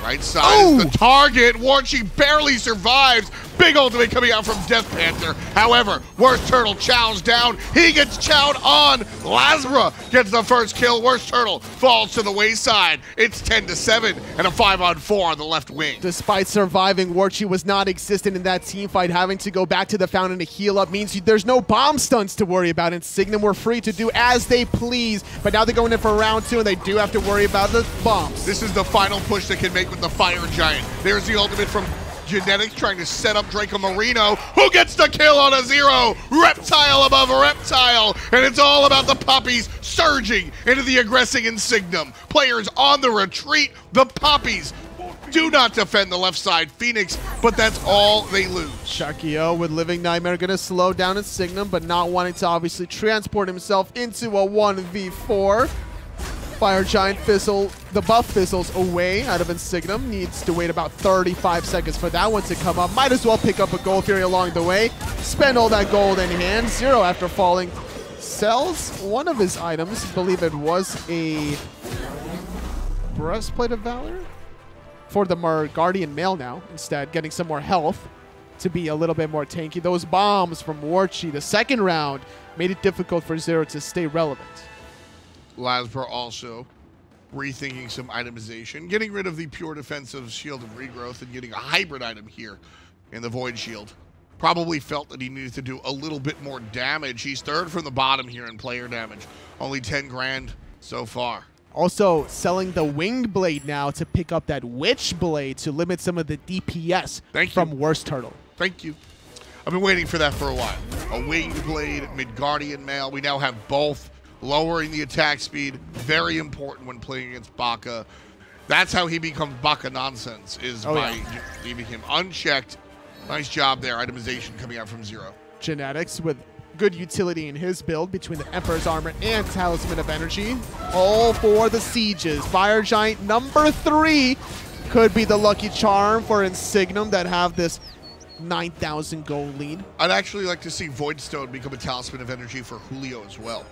Right side is the target. Warchi barely survives. Big ultimate coming out from DeathPanter. However, WorstTurtle chows down. He gets chowed on. LASBRA gets the first kill. WorstTurtle falls to the wayside. It's 10-7 and a 5-on-4 on the left wing. Despite surviving, Warchi was not existent in that team fight. Having to go back to the fountain to heal up means there's no bomb stunts to worry about. Insignem were free to do as they please, but now they're going in for round 2 and they do have to worry about the bombs. This is the final push they can make with the Fire Giant. There's the ultimate from Genetics trying to set up Dracomarino, who gets the kill on a Zearoe. Reptile above reptile, and it's all about the Papis surging into the aggressing Insignem. Players on the retreat. The Papis do not defend the left side Phoenix, but that's all they lose. Chekio with Living Nightmare going to slow down Insignem, but not wanting to obviously transport himself into a 1v4. Fire Giant fizzle, the buff fizzles away out of Insignem. Needs to wait about 35 seconds for that one to come up. Might as well pick up a Gold Fury along the way. Spend all that gold in hand. Zearoe, after falling sells one of his items. I believe it was a Breastplate of Valor for the Guardian Mail now, instead, getting some more health to be a little bit more tanky. Those bombs from Warchi, the second round, made it difficult for Zearoe to stay relevant. LASBRA also rethinking some itemization, getting rid of the pure defensive Shield of Regrowth and getting a hybrid item here in the Void Shield. Probably felt that he needed to do a little bit more damage. He's third from the bottom here in player damage. Only 10 grand so far. Also selling the Winged Blade now to pick up that Witch Blade to limit some of the DPS from WorstTurttle. Thank you. I've been waiting for that for a while. A Winged Blade, Mid-Guardian Mail. We now have both, lowering the attack speed. Very important when playing against Baka. That's how he becomes Baka nonsense, is by leaving him unchecked. Nice job there. Itemization coming out from Zearoe. Genetics with good utility in his build between the Emperor's Armor and Talisman of Energy. All for the sieges. Fire Giant number 3 could be the lucky charm for Insignem that have this 9,000 gold lead. I'd actually like to see Voidstone become a Talisman of Energy for Julio as well.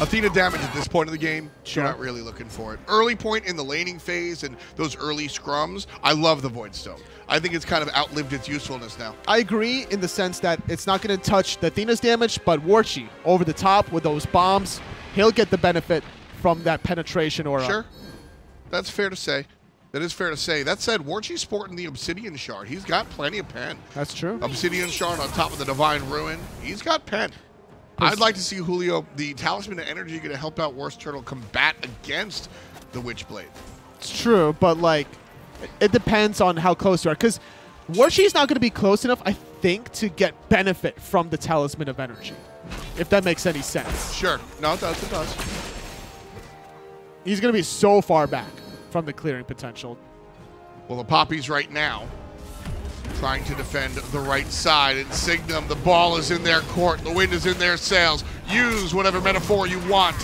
Athena damage at this point of the game, you're not really looking for it. Early point in the laning phase and those early scrums, I love the Voidstone. I think it's kind of outlived its usefulness now. I agree in the sense that it's not going to touch the Athena's damage, but Warchi over the top with those bombs, he'll get the benefit from that penetration aura. Sure. That's fair to say. That is fair to say. That said, Warchi's sporting the Obsidian Shard. He's got plenty of pen. That's true. Obsidian Shard on top of the Divine Ruin. He's got pen. I'd like to see Julio, the Talisman of Energy, going to help out WorstTurttle combat against the Witchblade. It's true, but like, it depends on how close you are. Because Warchi's not going to be close enough, I think, to get benefit from the Talisman of Energy. If that makes any sense. Sure. No, it does. It does. He's going to be so far back from the clearing potential. Well, the Papis right now trying to defend the right side. Insignem, the ball is in their court. The wind is in their sails. Use whatever metaphor you want,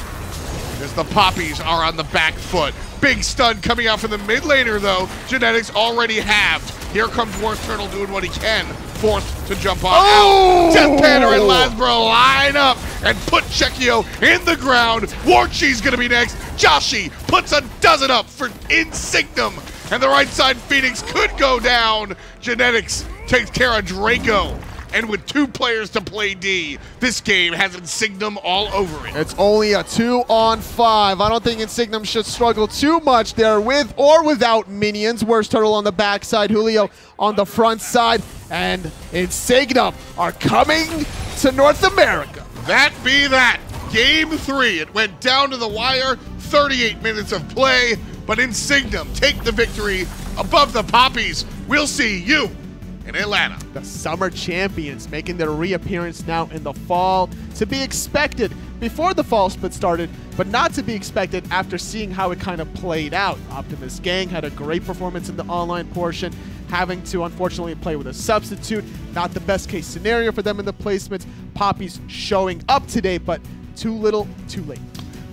as the Papis are on the back foot. Big stun coming out from the mid laner, though. Genetics already halved. Here comes WorstTurttle doing what he can. Forced to jump on out. DeathPanter and LASBRA line up and put Chekio in the ground. Warchi's going to be next. Joshy puts a dozen up for Insignem. And the right side Phoenix could go down. Genetics takes care of Draco. And with 2 players to play D, this game has Insignem all over it. It's only a 2-on-5. I don't think Insignem should struggle too much there with or without minions. WorstTurttle on the backside, Julio on the front side, and Insignem are coming to North America. That be that. Game 3. It went down to the wire. 38 minutes of play, but Insignem take the victory above the Papis. We'll see you in Atlanta. The summer champions making their reappearance now in the fall, to be expected before the fall split started, but not to be expected after seeing how it kind of played out. Optimus Gang had a great performance in the online portion, having to unfortunately play with a substitute. Not the best case scenario for them in the placements. Papis showing up today, but too little, too late.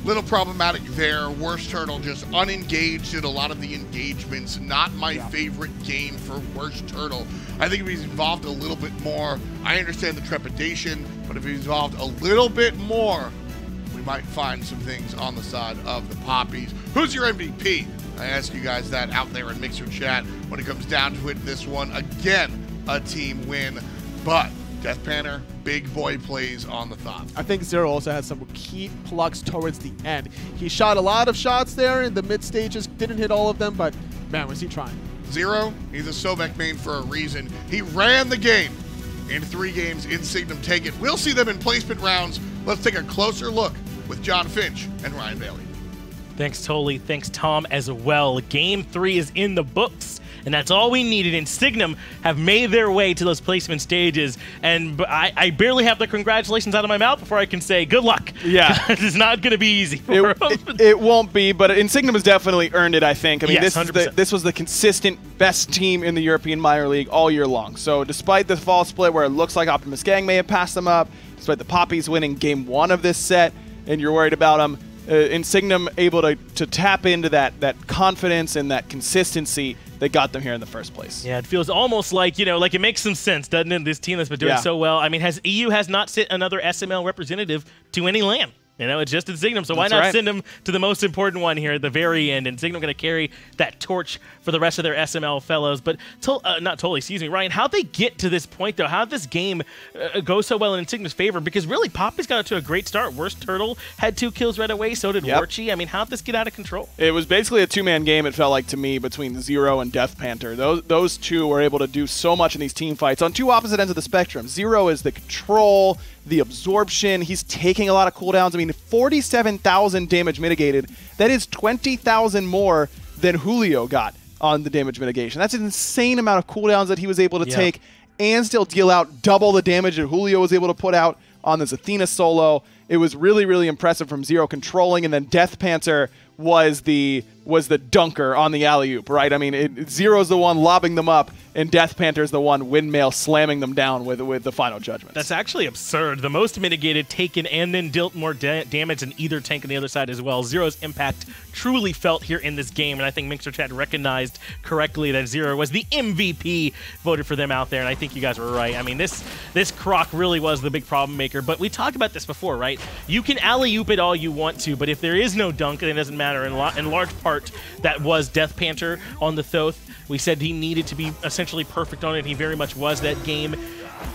Little problematic there. WorstTurttle just unengaged in a lot of the engagements. Not my favorite game for WorstTurtle. I think if he's involved a little bit more, I understand the trepidation, but if he's involved a little bit more, we might find some things on the side of the Papis. Who's your MVP? I ask you guys that out there in Mixer Chat. When it comes down to it, this one, again, a team win. But DeathPanter, big boy plays on the Thoth. I think Zearoe also had some key plucks towards the end. He shot a lot of shots there in the mid stages, didn't hit all of them, but man, was he trying. Zearoe, he's a Sobek main for a reason. He ran the game. In 3 games, Insignem take it. We'll see them in placement rounds. Let's take a closer look with John Finch and Ryan Bailey. Thanks, Tolly. Thanks, Tom, as well. Game 3 is in the books, and that's all we needed. Insignem have made their way to those placement stages, and I barely have the congratulations out of my mouth before I can say good luck. Yeah. It's not going to be easy for them. It won't be, but Insignem has definitely earned it, I think. I mean, yes, this was the consistent best team in the European minor league all year long. So despite the fall split where it looks like Optimus Gang may have passed them up, despite the Papis winning game 1 of this set, and you're worried about them, Insignem able to tap into that confidence and that consistency that got them here in the first place. Yeah, it feels almost like, like it makes some sense, doesn't it? This team that's been doing so well. I mean, EU has not sent another SML representative to any LAN. It's just Insignem, so why not send them to the most important one here at the very end? Insignem going to carry that torch for the rest of their SML fellows. But not totally, excuse me, Ryan, how'd they get to this point, though? How'd this game go so well in Insignem's favor? Because really, Papis got to a great start. WorstTurttle had 2 kills right away, so did Warchi. I mean, how'd this get out of control? It was basically a 2-man game, it felt like to me, between Zearoe and DeathPanter. Those two were able to do so much in these team fights on 2 opposite ends of the spectrum. Zearoe is the control, the absorption. He's taking a lot of cooldowns. I mean, 47,000 damage mitigated. That is 20,000 more than Julio got on the damage mitigation. That's an insane amount of cooldowns that he was able to take and still deal out double the damage that Julio was able to put out on this Athena solo. It was really, really impressive from Zearoe controlling, and then DeathPanter was the dunker on the alley-oop, right? I mean, Zero's the one lobbing them up, and DeathPanter's the one windmill slamming them down with the final judgment. That's actually absurd. The most mitigated, taken, and then dealt more damage than either tank on the other side as well. Zero's impact truly felt here in this game, and I think Mixer Chat recognized correctly that Zearoe was the MVP, voted for them out there, and I think you guys were right. I mean, this Croc really was the big problem maker, but we talked about this before, right? You can alley-oop it all you want to, but if there is no dunk, then it doesn't matter. In large part, that was DeathPanter on the Thoth. We said he needed to be essentially perfect on it. He very much was that game.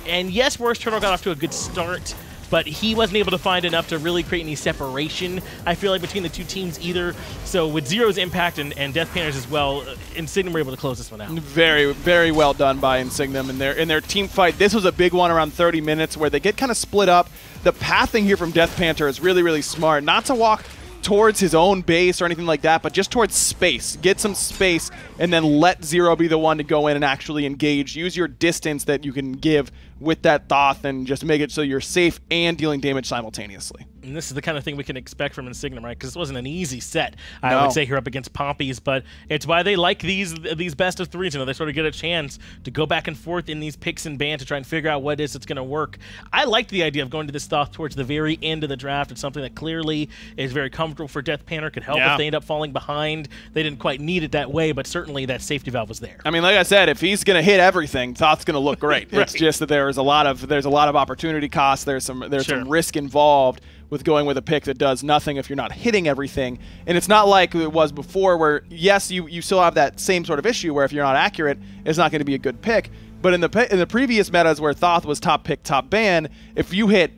And yes, WorstTurttle got off to a good start, but he wasn't able to find enough to really create any separation, I feel like, between the two teams either. So with Zero's impact and DeathPanter's as well, Insignem were able to close this one out. Very, very well done by Insignem in their team fight. This was a big one around 30 minutes where they get kind of split up. The pathing here from DeathPanter is really, really smart. Not to walk towards his own base or anything like that, but just towards space. Get some space and then let Zearoe be the one to go in and actually engage. Use your distance that you can give with that Thoth and just make it so you're safe and dealing damage simultaneously. And this is the kind of thing we can expect from Insignem, right? Because this wasn't an easy set, I would say, here up against Papis, but it's why they like these best of threes. They sort of get a chance to go back and forth in these picks and bans to try and figure out what it is that's going to work. I liked the idea of going to this Thoth towards the very end of the draft. It's something that clearly is very comfortable for DeathPanter, could help if they end up falling behind. They didn't quite need it that way, but certainly that safety valve was there. I mean, like I said, if he's going to hit everything, Thoth's going to look great. Right. It's just that there's a lot of opportunity cost. There's some risk involved with going with a pick that does nothing if you're not hitting everything. And it's not like it was before where, yes, you still have that same sort of issue where if you're not accurate, it's not going to be a good pick. But in the previous metas where Thoth was top pick, top ban, if you hit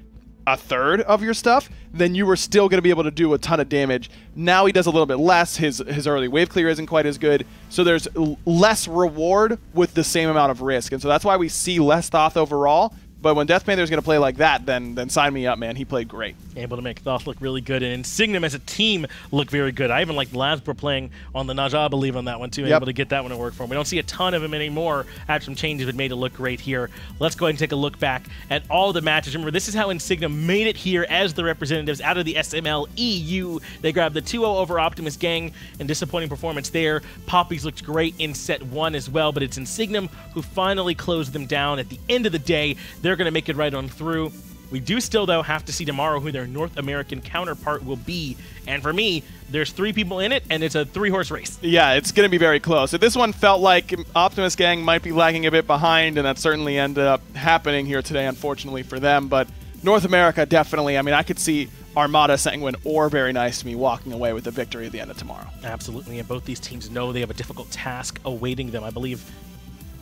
a third of your stuff, then you were still going to be able to do a ton of damage. Now he does a little bit less. His early wave clear isn't quite as good. So there's less reward with the same amount of risk. And so that's why we see less Thoth overall. But when DeathPanter is going to play like that, then sign me up, man. He played great. Able to make Thoth look really good, and Insignem as a team look very good. I even liked LASBRA playing on the Naja, I believe, on that one, too. Able to get that one to work for him. We don't see a ton of him anymore. Had some changes, but made it look great here. Let's go ahead and take a look back at all the matches. Remember, this is how Insignem made it here as the representatives out of the SML EU. They grabbed the 2-0 over Optimus Gang, and disappointing performance there. Papis looked great in set 1 as well, but it's Insignem who finally closed them down. At the end of the day, they're going to make it right on through. We do still, though, have to see tomorrow who their North American counterpart will be. And for me, there's 3 people in it, and it's a 3-horse race. Yeah, it's going to be very close. So this one felt like Optimus Gang might be lagging a bit behind, and that certainly ended up happening here today, unfortunately for them. But North America, definitely. I mean, I could see Armada, Sanguine, or Very Nice to Me walking away with a victory at the end of tomorrow. Absolutely, and both these teams know they have a difficult task awaiting them. I believe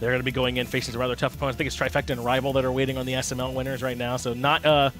they're going to be going in facing some rather tough opponents. I think it's Trifecta and Rival that are waiting on the SML winners right now, so not a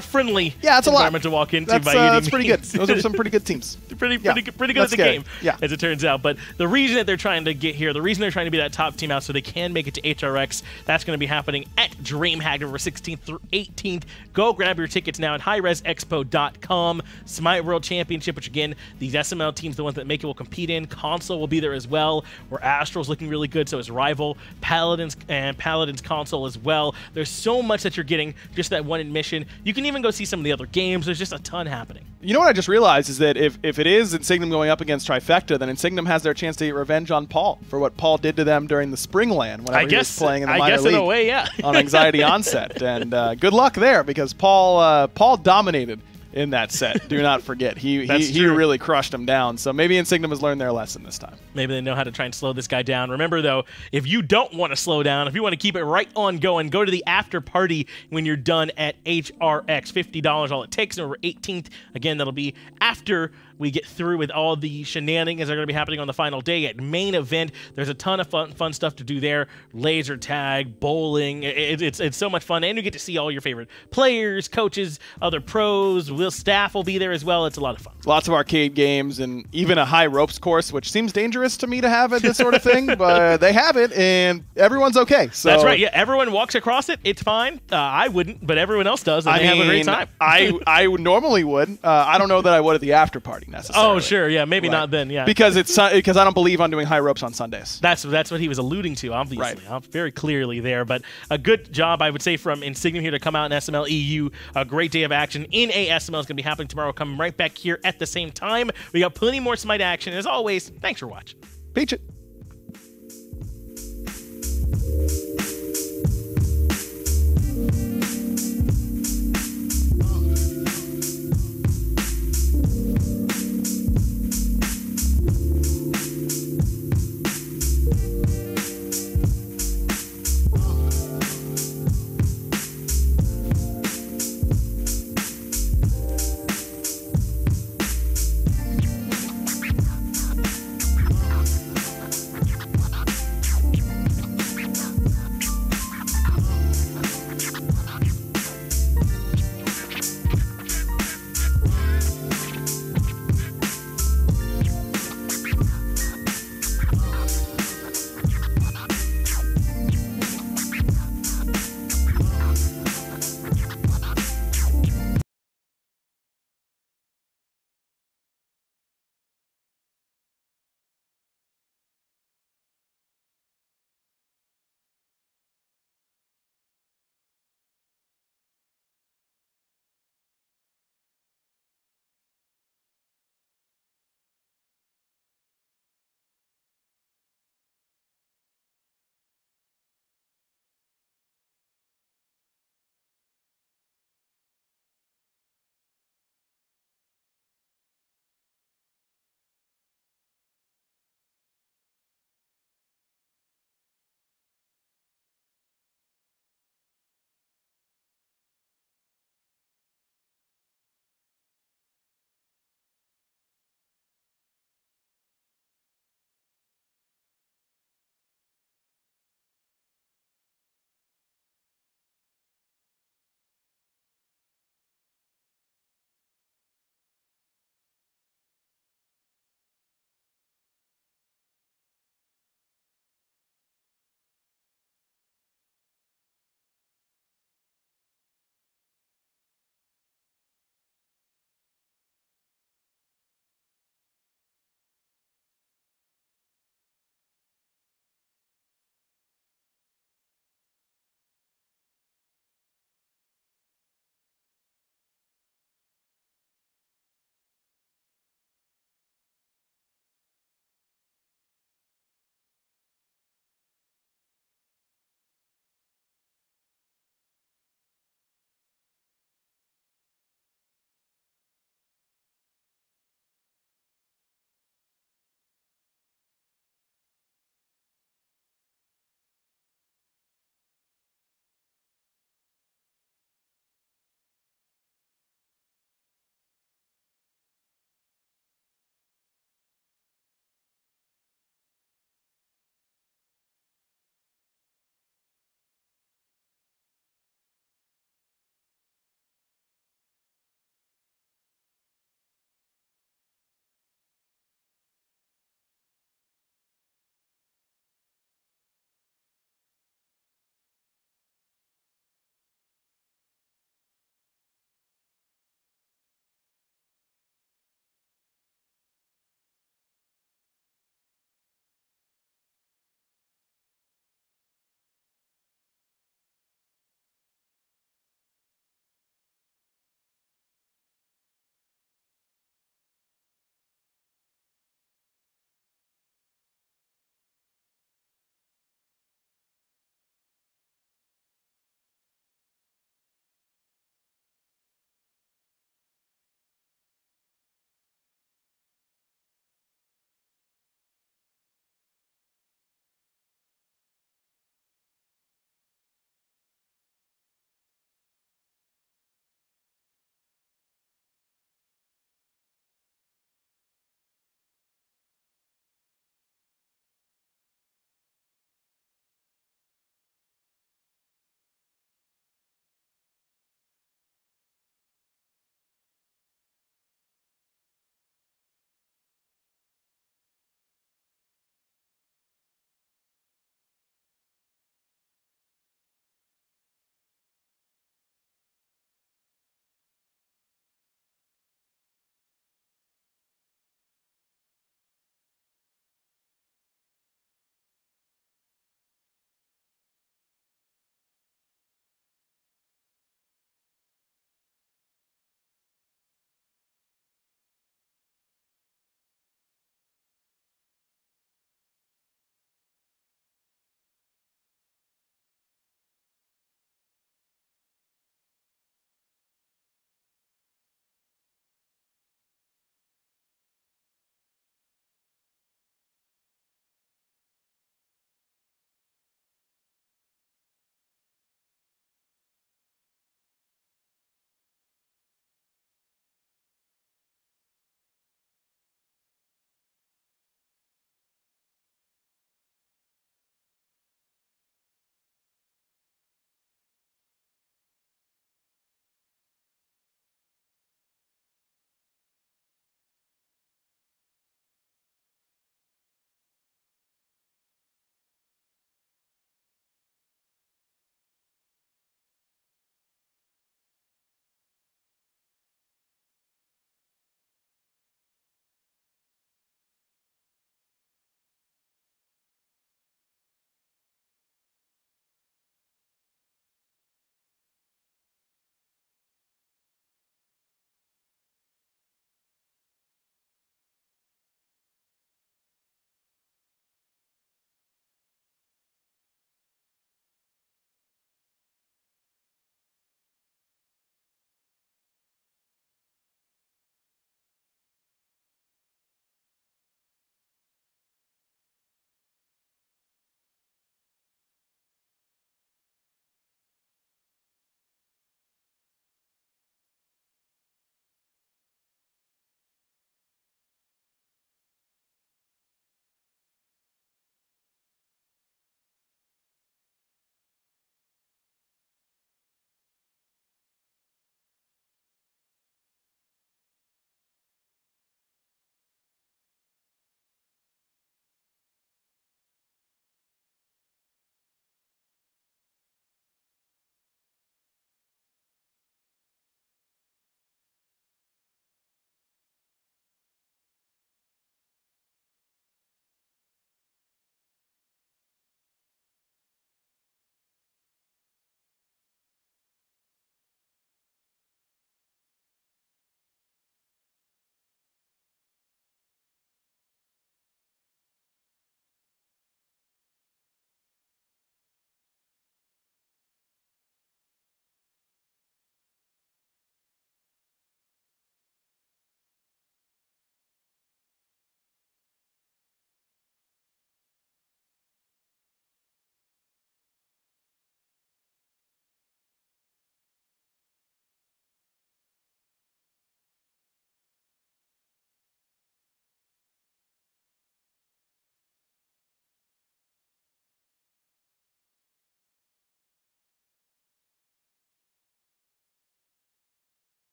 friendly environment to walk into by any means. That's pretty good. Those are some pretty good teams. Pretty good at the game, as it turns out. But the reason that they're trying to get here, the reason they're trying to be that top team out so they can make it to HRX, that's going to be happening at DreamHack November 16th through 18th. Go grab your tickets now at hi-rezexpo.com. Smite World Championship, which again, these SML teams, the ones that make it, will compete in. Console will be there as well, where Astral's looking really good, so is Rival. Paladins and Paladins Console as well. There's so much that you're getting, just that one admission. You can even go see some of the other games. There's just a ton happening. You know what I just realized is that if it is Insignem going up against Trifecta, then Insignem has their chance to get revenge on Paul for what Paul did to them during the Spring LAN whenever he was playing in the minor league. In a way, yeah. On Anxiety Onset. And good luck there, because Paul dominated in that set. Do not forget. He true. really crushed him down. So maybe Insignem has learned their lesson this time. Maybe they know how to try and slow this guy down. Remember, though, if you don't want to slow down, if you want to keep it right on going, go to the after party when you're done at HRX. $50 all it takes, November 18th. Again, that'll be after we get through with all the shenanigans that are going to be happening on the final day at main event. There's a ton of fun stuff to do there. Laser tag, bowling. It's so much fun, and you get to see all your favorite players, coaches, other pros. Staff will be there as well. It's a lot of fun. Lots of arcade games and even a high ropes course, which seems dangerous to me to have at this sort of thing, but they have it, and everyone's okay. So that's right. Yeah, everyone walks across it. It's fine. I wouldn't, but everyone else does, and they have a great time. I normally would. I don't know that I would at the after party necessarily. Oh, sure. Yeah, maybe not then. Yeah, because I don't believe on doing high ropes on Sundays. That's what he was alluding to, obviously, very clearly there. But a good job, I would say, from Insignem here to come out in SML EU. A great day of action in ASML is going to be happening tomorrow. Coming right back here at the same time. We got plenty more Smite action. As always, thanks for watching. Peach it.